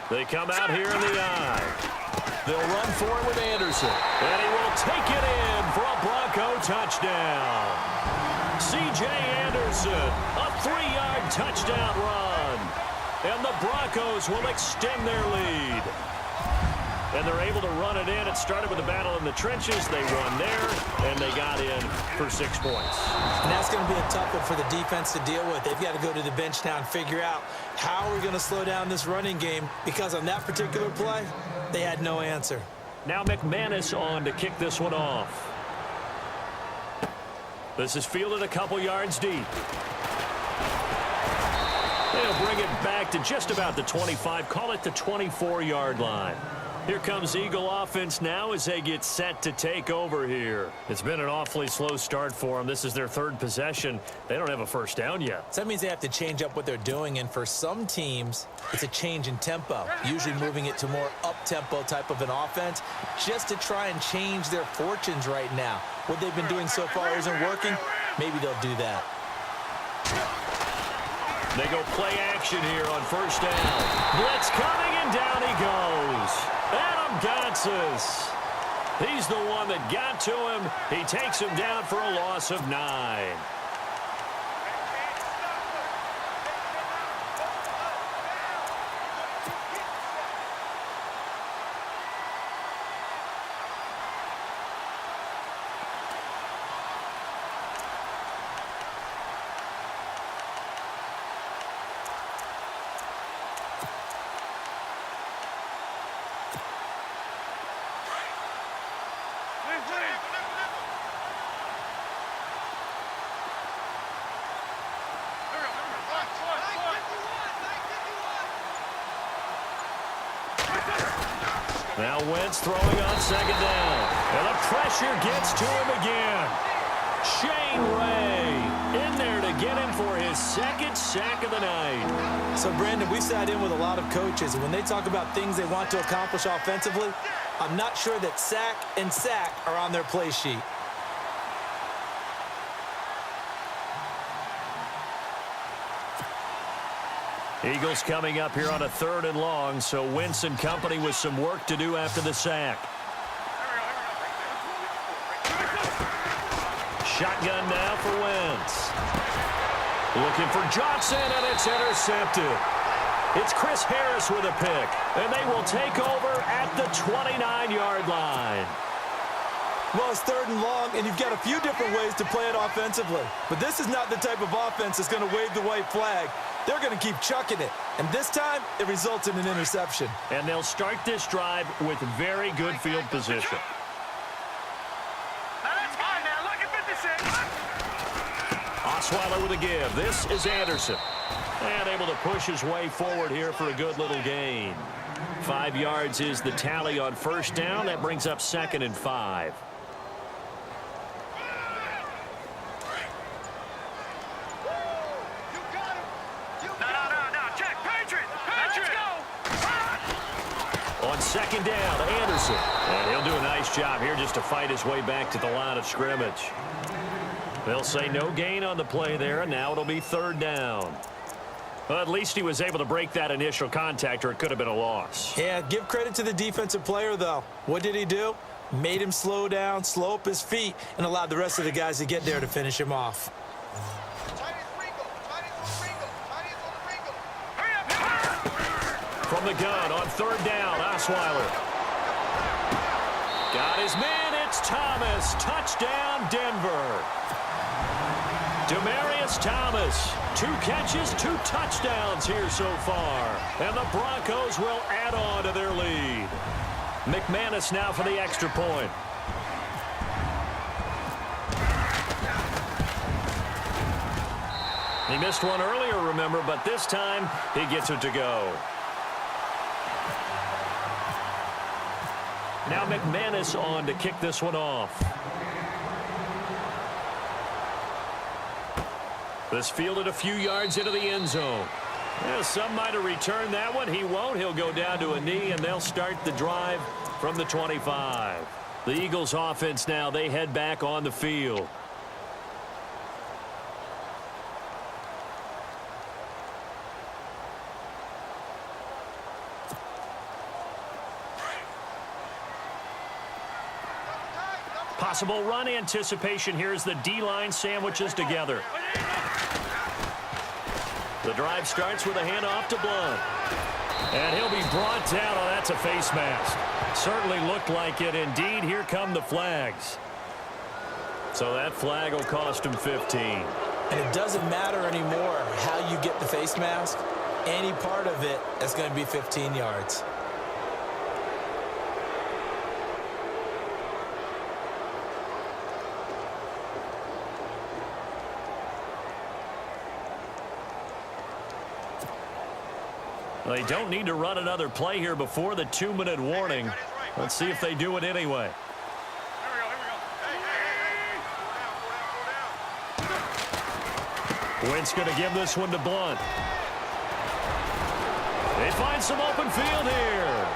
They come out here in the I. They'll run for it with Anderson. And he will take it in for a Bronco touchdown. C.J. Anderson, a 3-yard touchdown run. And the Broncos will extend their lead. And they're able to run it in. It started with a battle in the trenches. They won there, and they got in for 6 points. And that's going to be a tough one for the defense to deal with. They've got to go to the bench now and figure out how we're going to slow down this running game, because on that particular play, they had no answer. Now McManus on to kick this one off. This is fielded a couple yards deep. They'll bring it back to just about the 25, call it the 24-yard line. Here comes Eagle offense now as they get set to take over here. It's been an awfully slow start for them. This is their 3rd possession. They don't have a first down yet. So that means they have to change up what they're doing, and for some teams, it's a change in tempo, usually moving it to more up-tempo type of an offense, just to try and change their fortunes right now. What they've been doing so far isn't working. Maybe they'll do that. They go play action here on first down. Blitz coming, and down he goes. Adam Gotsis. He's the one that got to him. He takes him down for a loss of 9. Now Wentz throwing on second down. And the pressure gets to him again. Shane Ray in there to get him for his 2nd sack of the night. So, Brandon, we sat in with a lot of coaches, and when they talk about things they want to accomplish offensively, I'm not sure that sack and sack are on their play sheet. Eagles coming up here on a 3rd and long, so Wentz and company with some work to do after the sack. Shotgun now for Wentz. Looking for Johnson, and it's intercepted. It's Chris Harris with a pick, and they will take over at the 29-yard line. Well, it's 3rd and long, and you've got a few different ways to play it offensively. But this is not the type of offense that's going to wave the white flag. They're going to keep chucking it. And this time, it results in an interception. And they'll start this drive with very good field position. Now that's fine now. Look at 56. Osweiler with a give. This is Anderson. And able to push his way forward here for a good little gain. 5 yards is the tally on first down. That brings up 2nd and 5. On second down, Anderson. And he'll do a nice job here just to fight his way back to the line of scrimmage. They'll say no gain on the play there, and now it'll be 3rd down. Well, at least he was able to break that initial contact, or it could have been a loss. Yeah, give credit to the defensive player, though. What did he do? Made him slow down, slow up his feet, and allowed the rest of the guys to get there to finish him off. From the gun on 3rd down, Osweiler. Got his man, it's Thomas. Touchdown, Denver. Demaryius Thomas, 2 catches, 2 touchdowns here so far. And the Broncos will add on to their lead. McManus now for the extra point. He missed one earlier, remember, but this time he gets it to go. Now McManus on to kick this one off. This fielded a few yards into the end zone. Yeah, some might have returned that one. He won't. He'll go down to a knee, and they'll start the drive from the 25. The Eagles offense now, they head back on the field. Possible run anticipation here as the D-line sandwiches together. The drive starts with a handoff to Blunt. And he'll be brought down. Oh, that's a face mask. Certainly looked like it. Indeed, here come the flags. So that flag will cost him 15. And it doesn't matter anymore how you get the face mask. Any part of it is going to be 15 yards. They don't need to run another play here before the 2-minute warning. Let's see if they do it anyway. Wentz going to give this one to Blunt. They find some open field here.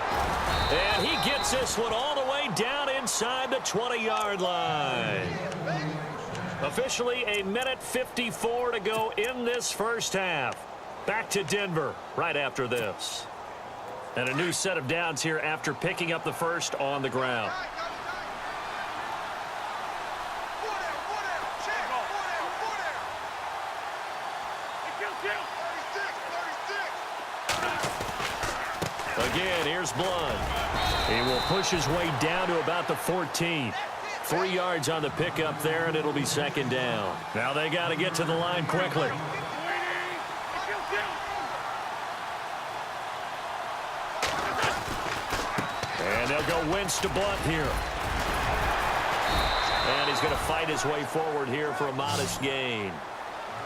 And he gets this one all the way down inside the 20-yard line. Officially a minute 54 to go in this first half. Back to Denver right after this. And a new set of downs here after picking up the first on the ground. Again, here's Blunt. He will push his way down to about the 14. 3 yards on the pickup there, and it'll be second down. Now they got to get to the line quickly. And they'll go Wentz to Blunt here. And he's going to fight his way forward here for a modest gain.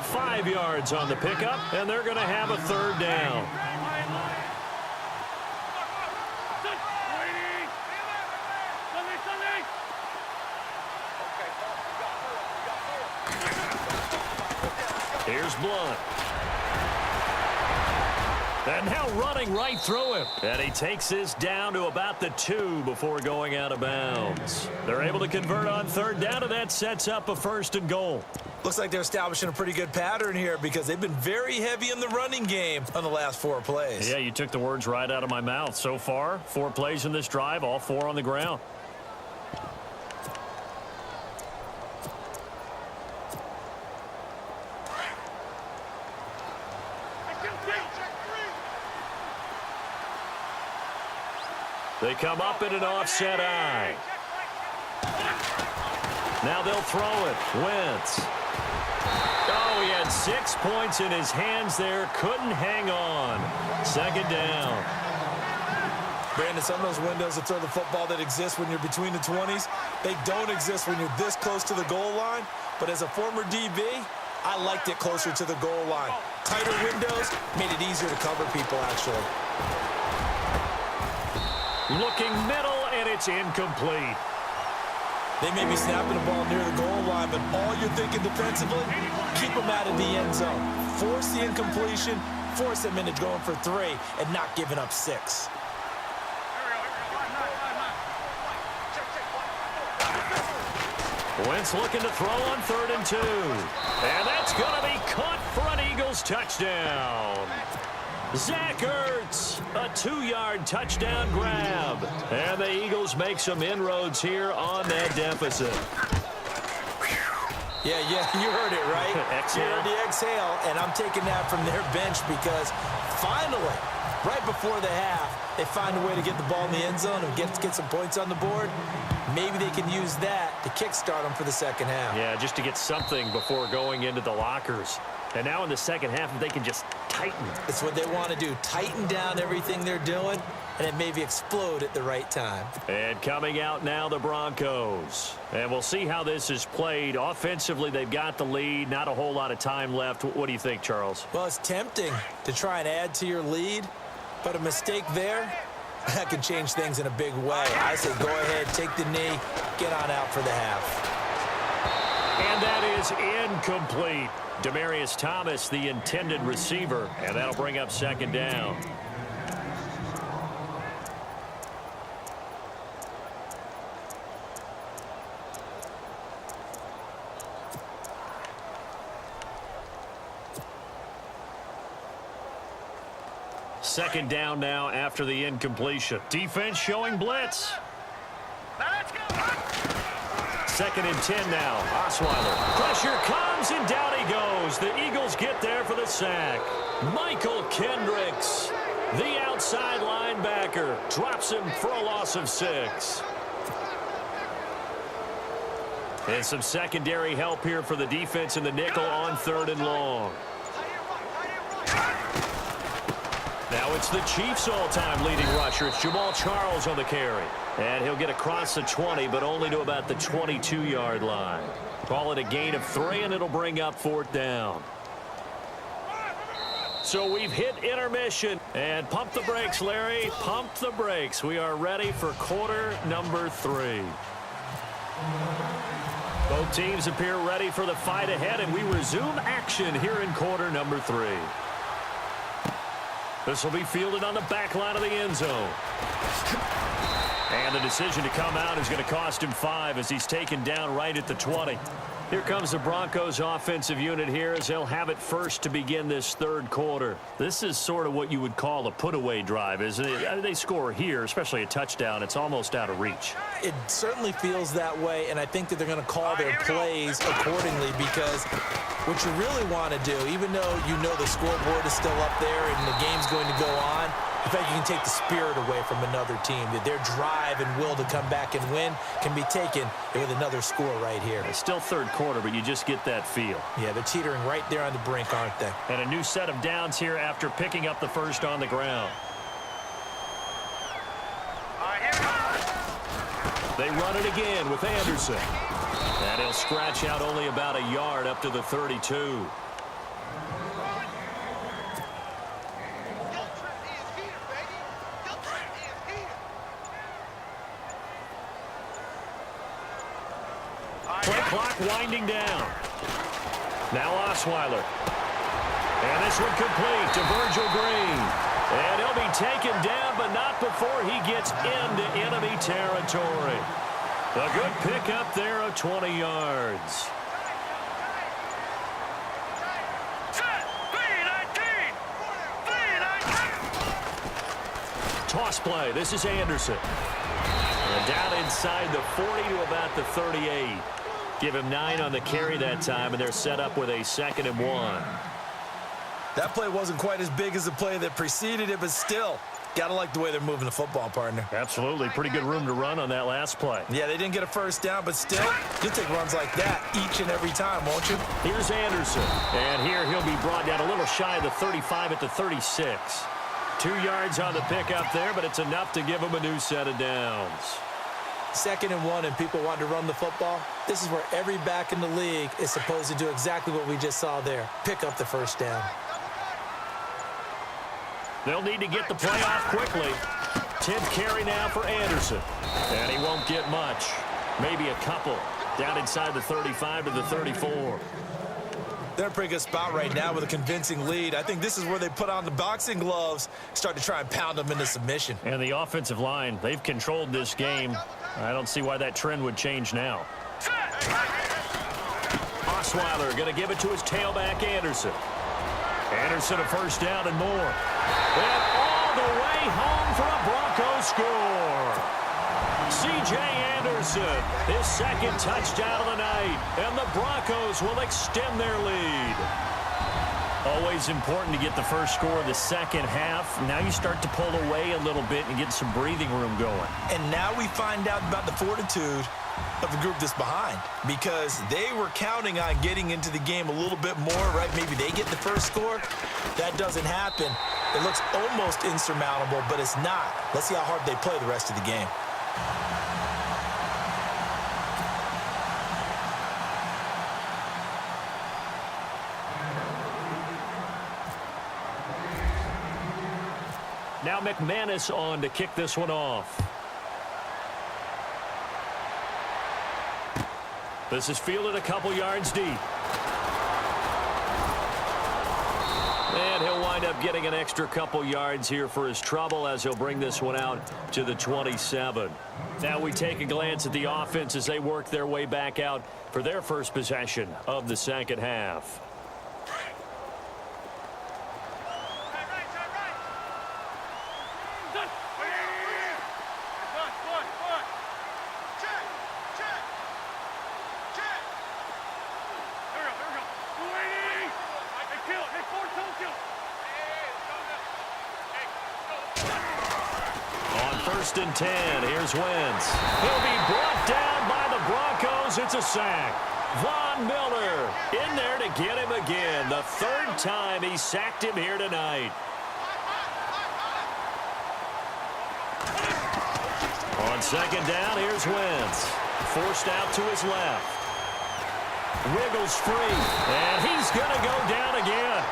5 yards on the pickup, and they're going to have a third down. Here's Blunt. And now running right through him. And he takes this down to about the 2 before going out of bounds. They're able to convert on third down, and that sets up a 1st and goal. Looks like they're establishing a pretty good pattern here because they've been very heavy in the running game on the last 4 plays. Yeah, you took the words right out of my mouth. So far, 4 plays in this drive, all 4 on the ground. They come up in an offset eye. Now they'll throw it. Wentz. Oh, he had 6 points in his hands there. Couldn't hang on. Second down. Brandon, some of those windows to throw the football that exist when you're between the 20s, they don't exist when you're this close to the goal line. But as a former DB, I liked it closer to the goal line. Tighter windows made it easier to cover people, actually. Looking middle, and it's incomplete. They may be snapping the ball near the goal line, but all you're thinking defensively, keep them out of the end zone. Force the incompletion, force them into going for 3, and not giving up 6. Wentz looking to throw on 3rd and 2. And that's going to be caught for an Eagles touchdown. Zach Ertz, a 2-yard touchdown grab. And the Eagles make some inroads here on that deficit. Yeah, you heard it, right? Exhale. You heard the exhale, and I'm taking that from their bench because finally, right before the half, they find a way to get the ball in the end zone and get some points on the board. Maybe they can use that to kickstart them for the second half. Yeah, just to get something before going into the lockers. And now in the second half, if they can just tighten. It's what they want to do. Tighten down everything they're doing, and it maybe explode at the right time. And coming out now, the Broncos. And we'll see how this is played. Offensively, they've got the lead. Not a whole lot of time left. What do you think, Charles? Well, it's tempting to try and add to your lead, but a mistake there, that can change things in a big way. I say go ahead, take the knee, get on out for the half. And that is incomplete. Demaryius Thomas, the intended receiver, and that'll bring up second down. Second down now after the incompletion. Defense showing blitz. 2nd and 10 now. Osweiler. Pressure comes, and down he goes. The Eagles get there for the sack. Michael Kendricks, the outside linebacker, drops him for a loss of 6. And some secondary help here for the defense in the nickel on 3rd and long. Now it's the Chiefs' all-time leading rusher. It's Jamal Charles on the carry. And he'll get across the 20, but only to about the 22-yard line. Call it a gain of 3, and it'll bring up 4th down. So we've hit intermission. And pump the brakes, Larry. Pump the brakes. We are ready for quarter number 3. Both teams appear ready for the fight ahead, and we resume action here in quarter number 3. This will be fielded on the back line of the end zone. And the decision to come out is going to cost him 5 as he's taken down right at the 20. Here comes the Broncos offensive unit here as they'll have it first to begin this 3rd quarter. This is sort of what you would call a put-away drive, isn't it? They score here, especially a touchdown. It's almost out of reach. It certainly feels that way, and I think that they're going to call their plays accordingly because what you really want to do, even though you know the scoreboard is still up there and the game's going to go on, in fact, you can take the spirit away from another team. That their drive and will to come back and win can be taken with another score right here. It's still 3rd quarter, but you just get that feel. Yeah, they're teetering right there on the brink, aren't they? And a new set of downs here after picking up the first on the ground. They run it again with Anderson. And he'll scratch out only about a yard up to the 32. Play clock winding down. Now Osweiler. And this one complete to Virgil Green. And he'll be taken down, but not before he gets into enemy territory. A good pickup there of 20 yards. Toss play. This is Anderson. And down inside the 40 to about the 38. Give him 9 on the carry that time, and they're set up with a 2nd and 1. That play wasn't quite as big as the play that preceded it, but still, got to like the way they're moving the football, partner. Absolutely. Pretty good room to run on that last play. Yeah, they didn't get a first down, but still, you'll take runs like that each and every time, won't you? Here's Anderson. And here he'll be brought down a little shy of the 35 at the 36. 2 yards on the pickup there, but it's enough to give him a new set of downs. 2nd and 1 and people want to run the football. This is where every back in the league is supposed to do exactly what we just saw there. Pick up the first down. They'll need to get the play off quickly. 10th carry now for Anderson. And he won't get much. Maybe a couple. Down inside the 35 to the 34. They're in a pretty good spot right now with a convincing lead. I think this is where they put on the boxing gloves, start to try and pound them into submission. And the offensive line, they've controlled this game. I don't see why that trend would change now. Osweiler going to give it to his tailback, Anderson. Anderson a first down and more. And all the way home for a Broncos score. C.J. Anderson, his 2nd touchdown of the night, and the Broncos will extend their lead. Always important to get the first score of the second half. Now you start to pull away a little bit and get some breathing room going. And now we find out about the fortitude of the group that's behind, because they were counting on getting into the game a little bit more, right? Maybe they get the first score. That doesn't happen. It looks almost insurmountable, but it's not. Let's see how hard they play the rest of the game. Now McManus on to kick this one off. This is fielded a couple yards deep. And he'll wind up getting an extra couple yards here for his trouble as he'll bring this one out to the 27. Now we take a glance at the offense as they work their way back out for their first possession of the second half. 1st and 10. Here's Wentz. He'll be brought down by the Broncos. It's a sack. Von Miller in there to get him again. The 3rd time he sacked him here tonight. On 2nd down, here's Wentz. Forced out to his left. Wiggles free, and he's going to go down again.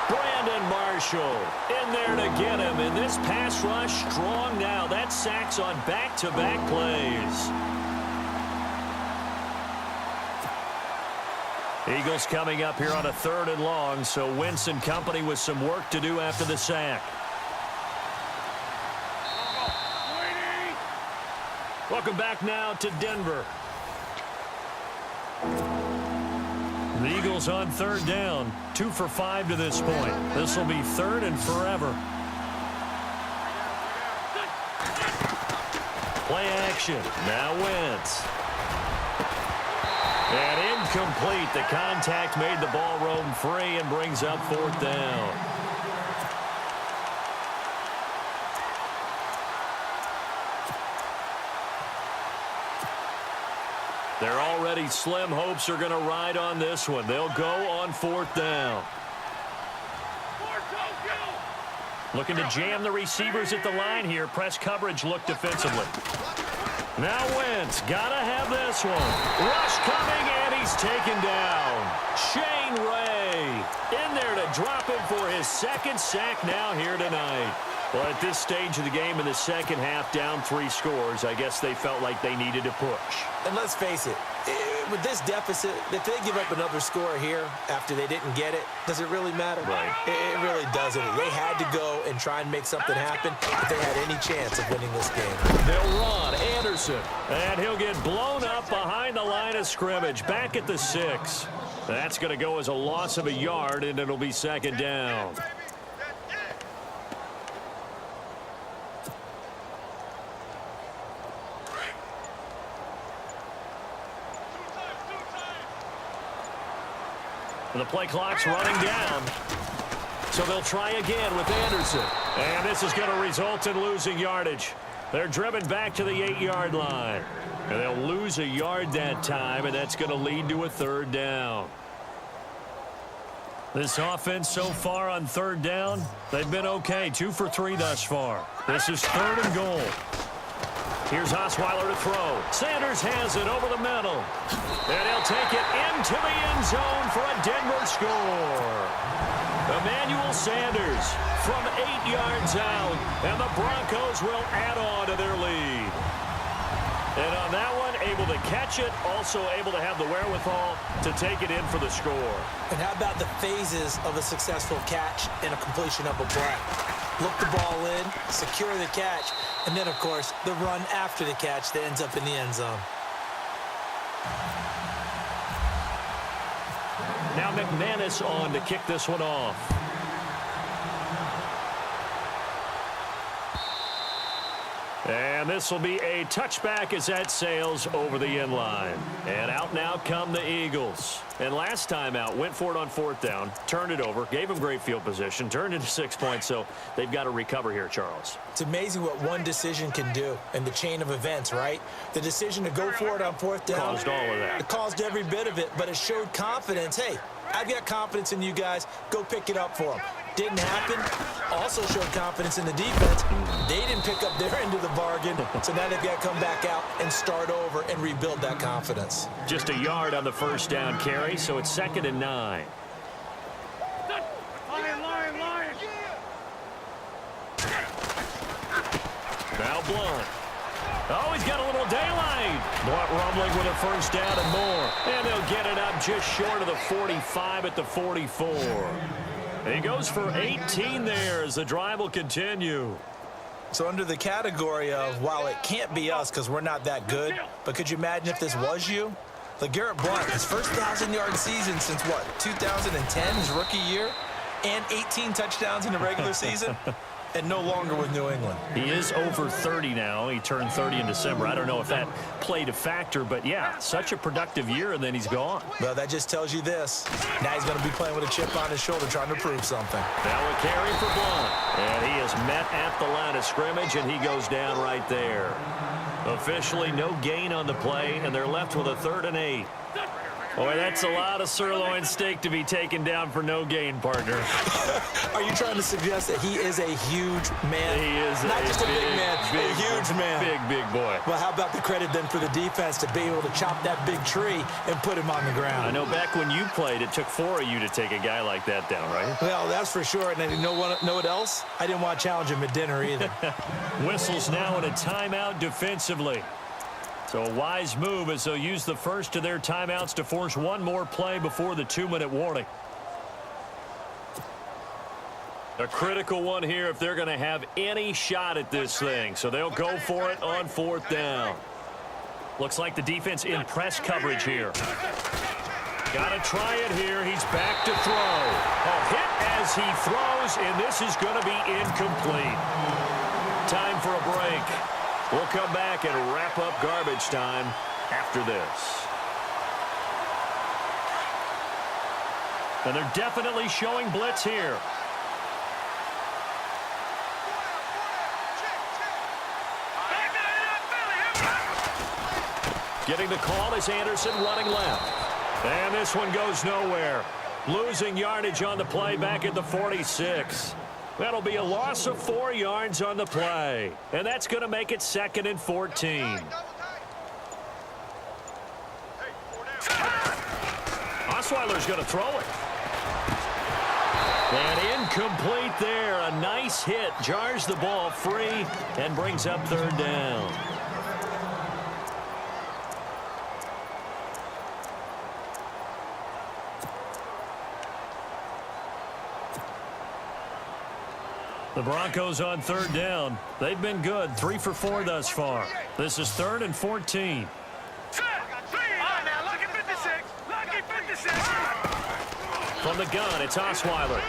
Brandon Marshall in there to get him, and this pass rush strong now. That sacks on back-to-back plays. Eagles coming up here on a 3rd and long, so Wentz and company with some work to do after the sack. Welcome back now to Denver. The Eagles on 3rd down, 2 for 5 to this point. This will be 3rd and forever. Play action. Now Wentz. And incomplete. The contact made the ball roam free and brings up 4th down. Their already slim hopes are going to ride on this one. They'll go on 4th down. Looking to jam the receivers at the line here. Press coverage look defensively. Now Wentz, gotta have this one. Rush coming, and he's taken down. Shane Ray in there to drop him for his 2nd sack now here tonight. Well, at this stage of the game in the 2nd half, down 3 scores, I guess they felt like they needed to push. And let's face it, with this deficit, if they give up another score here after they didn't get it, does it really matter? Right. It really doesn't. They had to go and try and make something happen if they had any chance of winning this game. They'll run Anderson, and he'll get blown up behind the line of scrimmage, back at the 6. That's going to go as a loss of a yard, and it'll be 2nd down. The play clock's running down. So they'll try again with Anderson. And this is going to result in losing yardage. They're driven back to the 8-yard line. And they'll lose a yard that time, and that's going to lead to a 3rd down. This offense so far on 3rd down, they've been okay. 2 for 3 thus far. This is 3rd and goal. Here's Osweiler to throw. Sanders has it over the middle. And he'll take it into the end zone for a Denver score. Emmanuel Sanders from 8 yards out. And the Broncos will add on to their lead. And on that one, able to catch it, also able to have the wherewithal to take it in for the score. And how about the phases of a successful catch and a completion of a play? Look the ball in, secure the catch, and then, of course, the run after the catch that ends up in the end zone. Now McManus on to kick this one off. And this will be a touchback as that sails over the end line. And out now come the Eagles. And last time out, went for it on 4th down, turned it over, gave them great field position, turned into 6 points, so they've got to recover here, Charles. It's amazing what one decision can do in the chain of events, right? The decision to go for it on 4th down. Caused all of that. It caused every bit of it, but it showed confidence. Hey, I've got confidence in you guys. Go pick it up for them. Didn't happen. Also showed confidence in the defense. They didn't pick up their end of the bargain, so now they've got to come back out and start over and rebuild that confidence. Just a yard on the 1st down carry, so it's 2nd and 9. Now Blunt. Oh, he's got a little daylight. Blunt rumbling with a 1st down and more. And they'll get it up just short of the 45 at the 44. He goes for 18 there as the drive will continue. So under the category of, while it can't be us because we're not that good, but could you imagine if this was you? LeGarrette Blunt, his first 1,000-yard season since, what, 2010, his rookie year, and 18 touchdowns in the regular season? and no longer with New England. He is over 30 now. He turned 30 in December. I don't know if that played a factor, but yeah, such a productive year, and then he's gone. Well, that just tells you this. Now he's going to be playing with a chip on his shoulder trying to prove something. Now a carry for Blunt. And he is met at the line of scrimmage, and he goes down right there. Officially no gain on the play, and they're left with a 3rd and 8. Boy, that's a lot of sirloin steak to be taken down for no gain, partner. Are you trying to suggest that he is a huge man? He is not just a big man, a huge man. Big boy. Well, how about the credit then for the defense to be able to chop that big tree and put him on the ground? I know back when you played, it took 4 of you to take a guy like that down, right? Well, that's for sure. And you know what else? I didn't want to challenge him at dinner either. Whistles now in a timeout defensively. So a wise move as they'll use the first of their timeouts to force one more play before the 2-minute warning. A critical one here if they're going to have any shot at this thing. So they'll go for it on 4th down. Looks like the defense in press coverage here. Got to try it here. He's back to throw. A hit as he throws, and this is going to be incomplete. Time for a break. We'll come back and wrap up garbage time after this. And they're definitely showing blitz here. Getting the call is Anderson running left. And this one goes nowhere. Losing yardage on the play back at the 46. That'll be a loss of 4 yards on the play. And that's going to make it 2nd and 14. Osweiler's going to throw it. And incomplete there. A nice hit. Jars the ball free and brings up 3rd down. The Broncos on 3rd down. They've been good. 3 for 4 thus far. This is 3rd and 14. From the gun, it's Osweiler.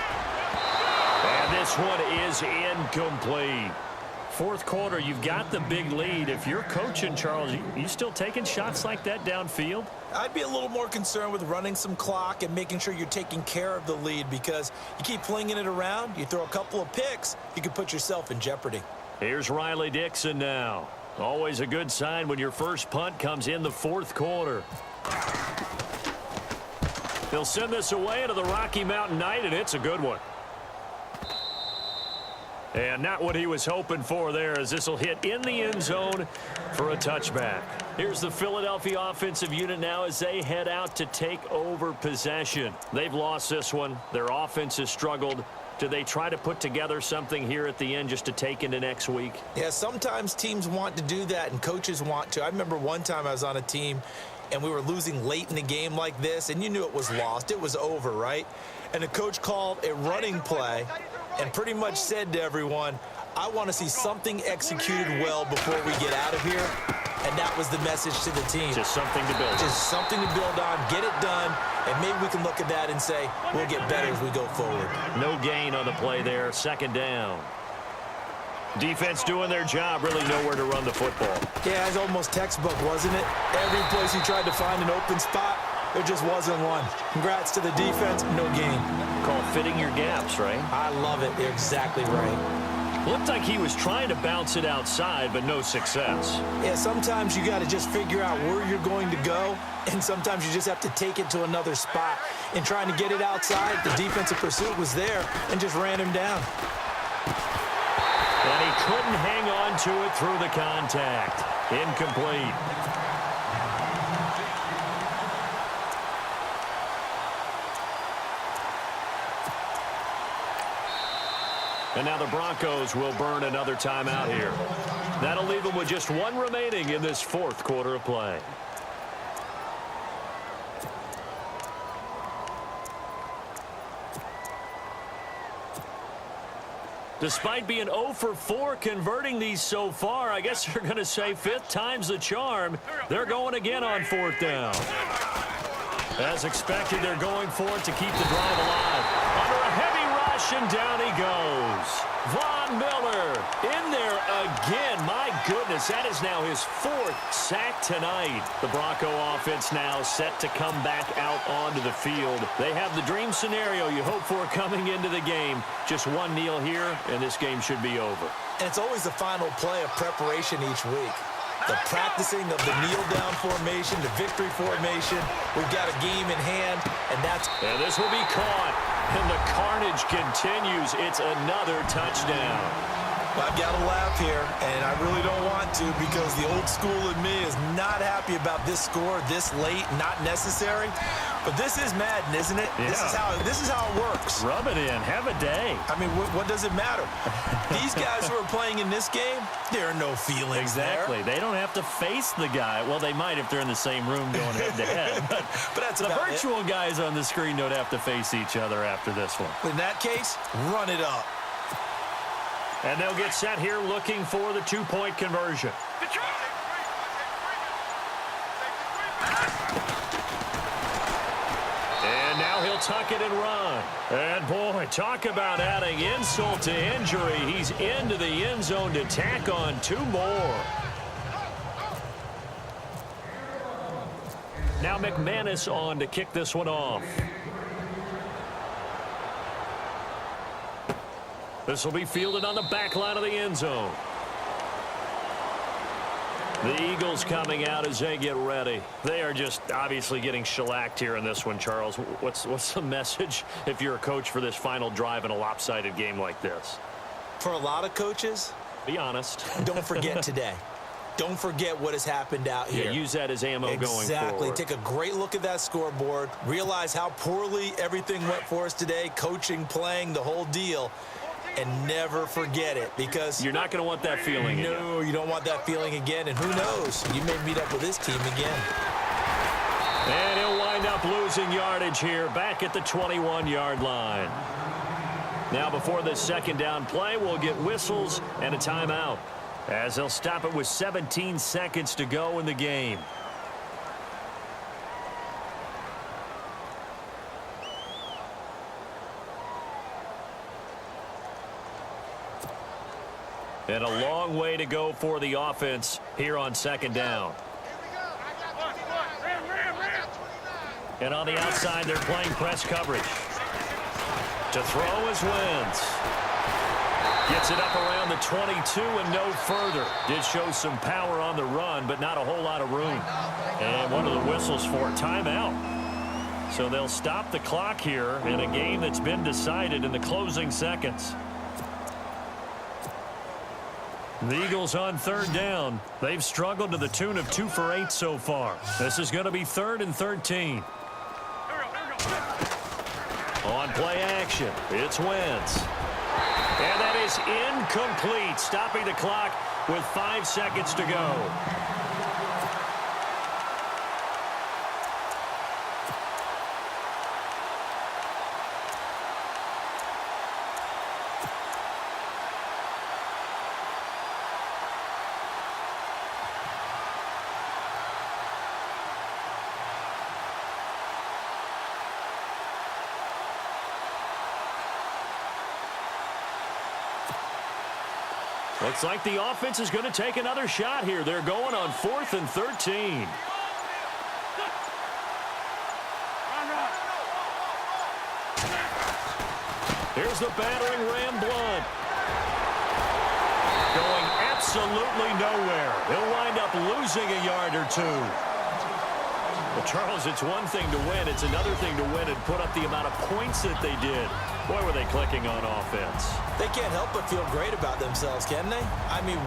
And this one is incomplete. 4th quarter, you've got the big lead. If you're coaching, Charles, you still taking shots like that downfield? I'd be a little more concerned with running some clock and making sure you're taking care of the lead, because you keep flinging it around, you throw a couple of picks, you could put yourself in jeopardy. Here's Riley Dixon now. Always a good sign when your first punt comes in the 4th quarter. He'll send this away into the Rocky Mountain Night, and it's a good one. And not what he was hoping for there, as this will hit in the end zone for a touchback. Here's the Philadelphia offensive unit now as they head out to take over possession. They've lost this one. Their offense has struggled. Do they try to put together something here at the end just to take into next week? Yeah, sometimes teams want to do that and coaches want to. I remember one time I was on a team and we were losing late in the game like this, and you knew it was lost. It was over, right? And the coach called a running play and pretty much said to everyone, I want to see something executed well before we get out of here. And that was the message to the team. Just something to build on. Just something to build on, get it done, and maybe we can look at that and say, we'll get better as we go forward. No gain on the play there, 2nd down. Defense doing their job, really nowhere to run the football. Yeah, it's almost textbook, wasn't it? Every place you tried to find an open spot, there just wasn't one. Congrats to the defense, no gain. Called fitting your gaps, right? I love it. You're exactly right. Looked like he was trying to bounce it outside, but no success. Yeah, sometimes you got to just figure out where you're going to go, and sometimes you just have to take it to another spot. And trying to get it outside, the defensive pursuit was there and just ran him down. And he couldn't hang on to it through the contact. Incomplete. And now the Broncos will burn another timeout here. That'll leave them with just one remaining in this 4th quarter of play. Despite being 0 for 4 converting these so far, I guess you're going to say 5th time's the charm. They're going again on 4th down. As expected, they're going for it to keep the drive alive. Under a heavy rush, and down he goes. Von Miller again. My goodness, that is now his 4th sack tonight. The Bronco offense now set to come back out onto the field. They have the dream scenario you hope for coming into the game. Just one kneel here, and this game should be over. And it's always the final play of preparation each week. The practicing of the kneel-down formation, the victory formation. We've got a game in hand, and that's... And this will be caught, and the carnage continues. It's another touchdown. I've got to laugh here, and I really don't want to because the old school in me is not happy about this score this late, not necessary. But this is Madden, isn't it? Yeah. This is how it works. Rub it in. Have a day. I mean, what does it matter? These guys who are playing in this game, there are no feelings Exactly. there. They don't have to face the guy. Well, they might if they're in the same room going head-to-head. But that's the about virtual guys on the screen don't have to face each other after this one. In that case, run it up. And they'll get set here looking for the 2-point conversion. And now he'll tuck it and run. And, boy, talk about adding insult to injury. He's into the end zone to tack on 2 more. Now McManus on to kick this one off. This will be fielded on the back line of the end zone. The Eagles coming out as they get ready. They are just obviously getting shellacked here in this one, Charles. What's the message if you're a coach for this final drive in a lopsided game like this? For a lot of coaches, be honest. Don't forget today. Don't forget what has happened out here. Yeah, use that as ammo going forward. Exactly. Take a great look at that scoreboard. Realize how poorly everything went for us today. Coaching, playing, the whole deal. And never forget it, because you're not going to want that feeling again. No, you don't want that feeling again. And who knows? You may meet up with this team again. And he'll wind up losing yardage here back at the 21-yard line. Now before this second down play, we'll get whistles and a timeout, as they'll stop it with 17 seconds to go in the game. And a long way to go for the offense here on second down. And on the outside, they're playing press coverage. To throw is Wentz. Gets it up around the 22 and no further. Did show some power on the run, but not a whole lot of room. And one of the whistles for timeout. So they'll stop the clock here in a game that's been decided in the closing seconds. The Eagles on third down. They've struggled to the tune of 2 for 8 so far. This is going to be 3rd and 13. On play action, it's Wentz. And that is incomplete, stopping the clock with 5 seconds to go. Looks like the offense is going to take another shot here. They're going on 4th and 13. Here's the battering Ram Blunt. Going absolutely nowhere. He'll wind up losing a yard or 2. Well, Charles, it's one thing to win. It's another thing to win and put up the amount of points that they did. Boy, were they clicking on offense. They can't help but feel great about themselves, can they? I mean,